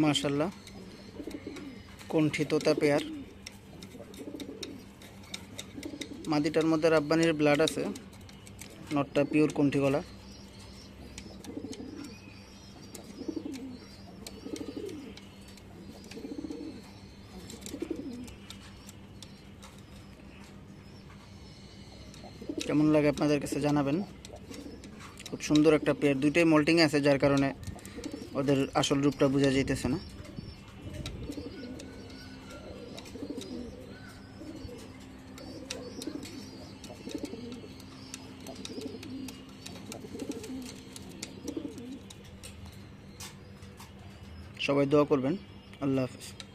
মাশাআল্লাহ কণ্ঠী তোতা পেয়ার। মাদিটার মধ্যে রাব্বানির ব্লাড আছে, নটটা পিওর কণ্ঠী গলা। কেমন লাগে আপনাদের কাছে জানাবেন। খুব সুন্দর একটা পেয়ার, দুইটাই মল্টিংয়ে আছে, যার কারণে ওদের আসল রূপটা বোঝা যাইতেছে না। সবাই দোয়া করবেন। আল্লাহ হাফেজ।